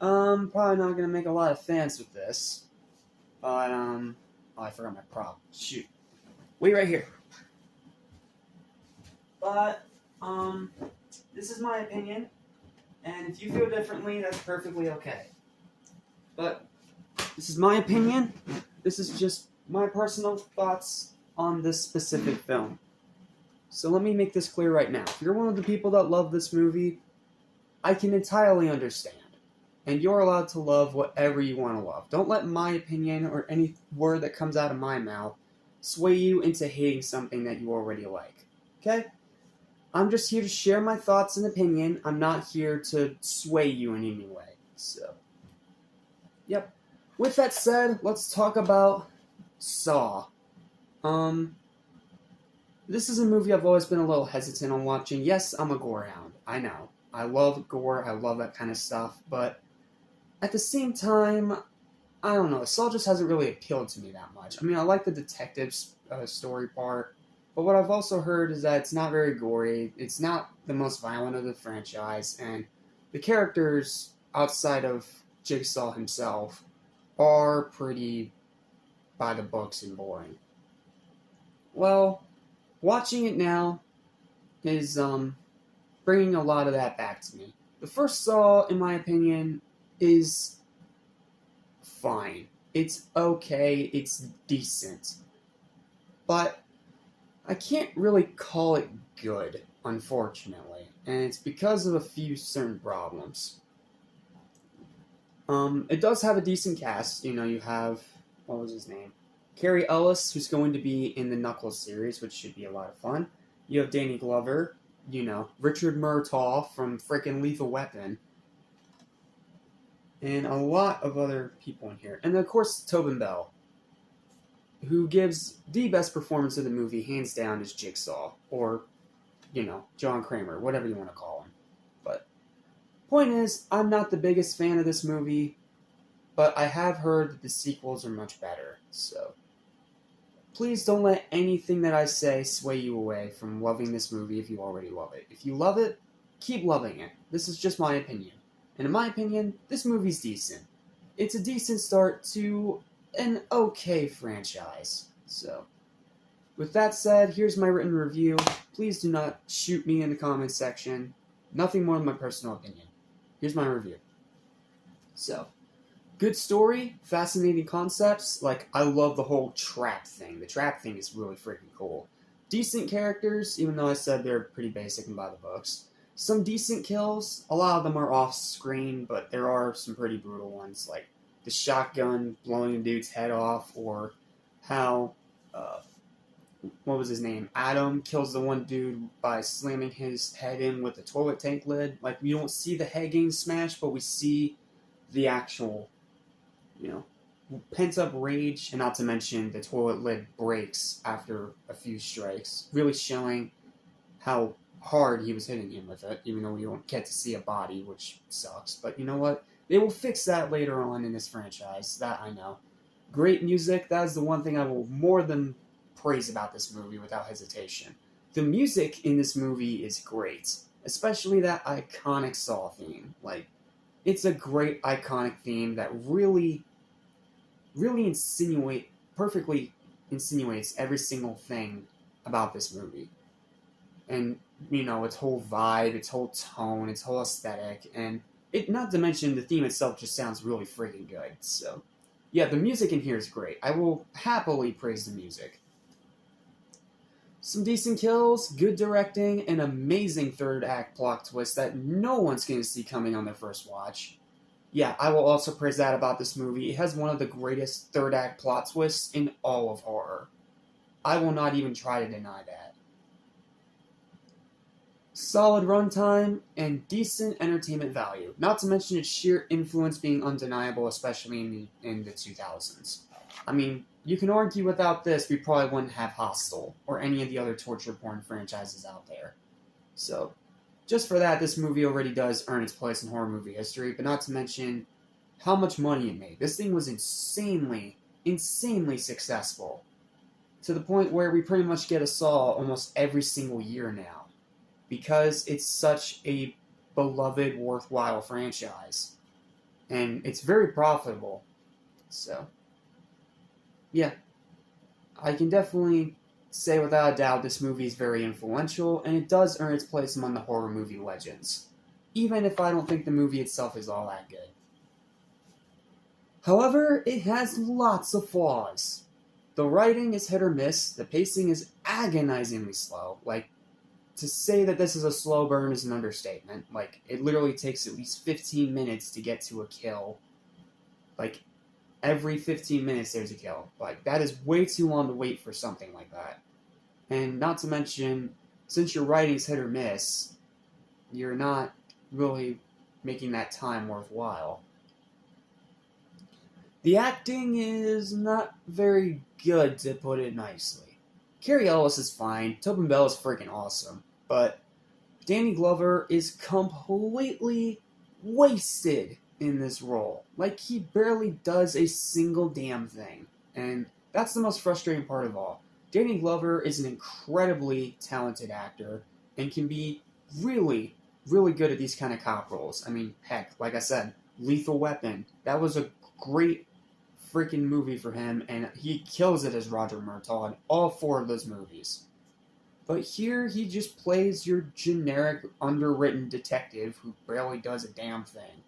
Probably not gonna make a lot of fans with this, but oh, I forgot my prop. Shoot, wait right here. But this is my opinion, and if you feel differently, that's perfectly okay. But this is my opinion. This is just my personal thoughts on this specific film. So let me make this clear right now. If you're one of the people that love this movie, I can entirely understand. And you're allowed to love whatever you want to love. Don't let my opinion or any word that comes out of my mouth sway you into hating something that you already like. Okay? I'm just here to share my thoughts and opinion. I'm not here to sway you in any way. So, yep. With that said, let's talk about Saw. This is a movie I've always been a little hesitant on watching. Yes, I'm a gore hound. I know. I love gore. I love that kind of stuff. But at the same time, I don't know. Saw just hasn't really appealed to me that much. I mean, I like the detective story part. But what I've also heard is that it's not very gory. It's not the most violent of the franchise. And the characters outside of Jigsaw himself are pretty by the books and boring. Well, watching it now is bringing a lot of that back to me. The first Saw, in my opinion, is fine. It's okay. It's decent. But I can't really call it good, unfortunately. And it's because of a few certain problems. It does have a decent cast. You know, you have, what was his name? Carrie Ellis, who's going to be in the Knuckles series, which should be a lot of fun. You have Danny Glover, you know, Richard Murtaugh from frickin' Lethal Weapon, and a lot of other people in here. And of course, Tobin Bell, who gives the best performance of the movie, hands down, is Jigsaw, or, you know, John Kramer, whatever you want to call him. But, point is, I'm not the biggest fan of this movie, but I have heard that the sequels are much better, so please don't let anything that I say sway you away from loving this movie if you already love it. If you love it, keep loving it. This is just my opinion. And in my opinion, this movie's decent. It's a decent start to an okay franchise. So, with that said, here's my written review. Please do not shoot me in the comments section. Nothing more than my personal opinion. Here's my review. So, good story, fascinating concepts. Like, I love the whole trap thing. The trap thing is really freaking cool. Decent characters, even though I said they're pretty basic and by the books. Some decent kills. A lot of them are off screen, but there are some pretty brutal ones, like the shotgun blowing a dude's head off, or how, what was his name? Adam kills the one dude by slamming his head in with the toilet tank lid. Like, we don't see the head getting smashed, but we see the actual, you know, pent up rage, and not to mention the toilet lid breaks after a few strikes, really showing how hard he was hitting him with it, even though we don't get to see a body, which sucks. But you know what? They will fix that later on in this franchise, that I know. Great music, that is the one thing I will more than praise about this movie without hesitation. The music in this movie is great, especially that iconic Saw theme. Like, it's a great iconic theme that really perfectly insinuates every single thing about this movie. And, you know, its whole vibe, its whole tone, its whole aesthetic, and it, not to mention the theme itself just sounds really freaking good. So, yeah, the music in here is great. I will happily praise the music. Some decent kills, good directing, an amazing third act plot twist that no one's going to see coming on their first watch. Yeah, I will also praise that about this movie. It has one of the greatest third act plot twists in all of horror. I will not even try to deny that. Solid runtime and decent entertainment value. Not to mention its sheer influence being undeniable, especially in the 2000s. I mean, you can argue without this, we probably wouldn't have Hostel or any of the other torture porn franchises out there. So, just for that, this movie already does earn its place in horror movie history, but not to mention how much money it made. This thing was insanely successful. To the point where we pretty much get a Saw almost every single year now. Because it's such a beloved, worthwhile franchise. and it's very profitable. So, yeah, I can definitely say without a doubt this movie is very influential, and it does earn its place among the horror movie legends, even if I don't think the movie itself is all that good. However, it has lots of flaws. The writing is hit or miss, the pacing is agonizingly slow. Like, to say that this is a slow burn is an understatement. Like, it literally takes at least 15 minutes to get to a kill. Like, every 15 minutes there's a kill. Like, that is way too long to wait for something like that. And not to mention, since your writing's hit or miss, you're not really making that time worthwhile. The acting is not very good, to put it nicely. Cary Elwes is fine, Tobin Bell is freaking awesome, but Danny Glover is completely wasted in this role. Like, he barely does a single damn thing, and that's the most frustrating part of all. Danny Glover is an incredibly talented actor and can be really, really good at these kind of cop roles. I mean, heck, like I said, Lethal Weapon, that was a great freaking movie for him, and he kills it as Roger Murtaugh in all 4 of those movies. But here, he just plays your generic, underwritten detective who barely does a damn thing.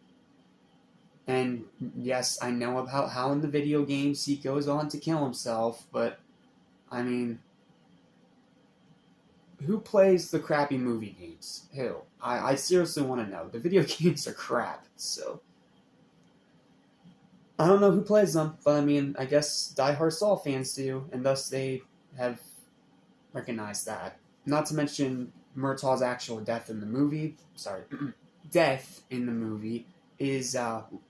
And yes, I know about how in the video games he goes on to kill himself, but, I mean, who plays the crappy movie games? Who? I seriously want to know. The video games are crap, so I don't know who plays them, but I mean, I guess diehard Saw fans do, and thus they have recognized that. Not to mention Murtaugh's actual death in the movie, death in the movie is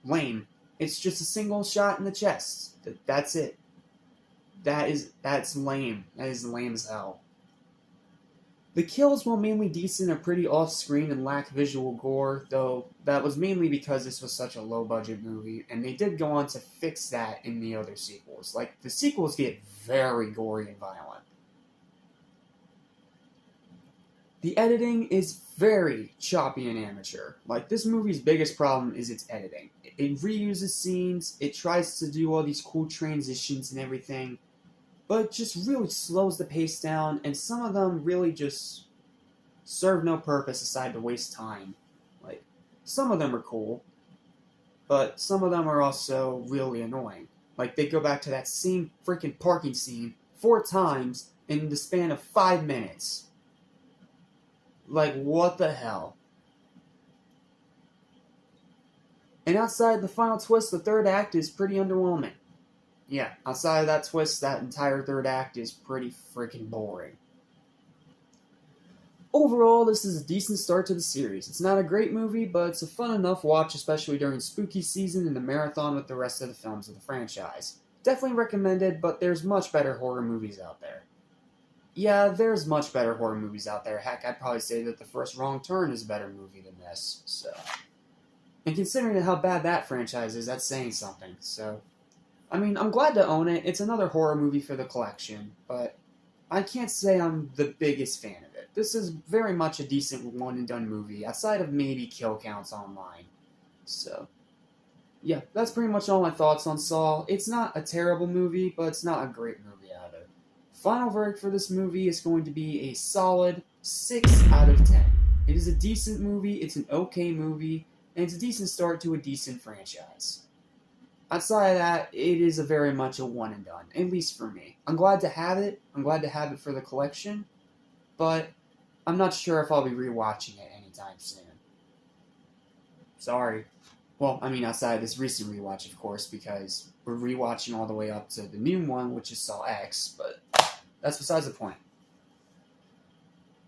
lame. It's just a single shot in the chest. That's it. That's lame. That is lame as hell. The kills, while mainly decent, are pretty off-screen and lack visual gore, though that was mainly because this was such a low-budget movie, and they did go on to fix that in the other sequels. Like, the sequels get very gory and violent. The editing is very choppy and amateur. Like, this movie's biggest problem is its editing. It reuses scenes, it tries to do all these cool transitions and everything, but it just really slows the pace down, and some of them really just serve no purpose aside to waste time. Like, some of them are cool, but some of them are also really annoying. Like, they go back to that same freaking parking scene 4 times in the span of 5 minutes. Like, what the hell? And outside the final twist, the third act is pretty underwhelming. Yeah, outside of that twist, that entire third act is pretty freaking boring. Overall, this is a decent start to the series. It's not a great movie, but it's a fun enough watch, especially during spooky season and the marathon with the rest of the films of the franchise. Definitely recommended, but there's much better horror movies out there. Yeah, there's much better horror movies out there. Heck, I'd probably say that The First Wrong Turn is a better movie than this, so. And considering how bad that franchise is, that's saying something, so. I mean, I'm glad to own it. It's another horror movie for the collection, but I can't say I'm the biggest fan of it. This is very much a decent one-and-done movie, outside of maybe kill counts online. So, yeah, that's pretty much all my thoughts on Saw. It's not a terrible movie, but it's not a great movie either. Final verdict for this movie is going to be a solid 6 out of 10. It is a decent movie, it's an okay movie, and it's a decent start to a decent franchise. Outside of that, it is a very much a one and done, at least for me. I'm glad to have it. I'm glad to have it for the collection, but I'm not sure if I'll be rewatching it anytime soon. Sorry. Well, I mean, outside of this recent rewatch, of course, because we're rewatching all the way up to the new one, which is Saw X, but that's besides the point.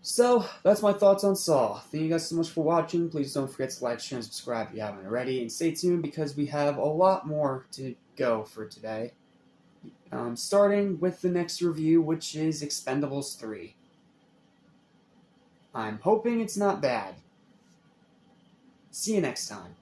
So, that's my thoughts on Saw. Thank you guys so much for watching. Please don't forget to like, share, and subscribe if you haven't already. And stay tuned because we have a lot more to go for today. Starting with the next review, which is Expendables 3. I'm hoping it's not bad. See you next time.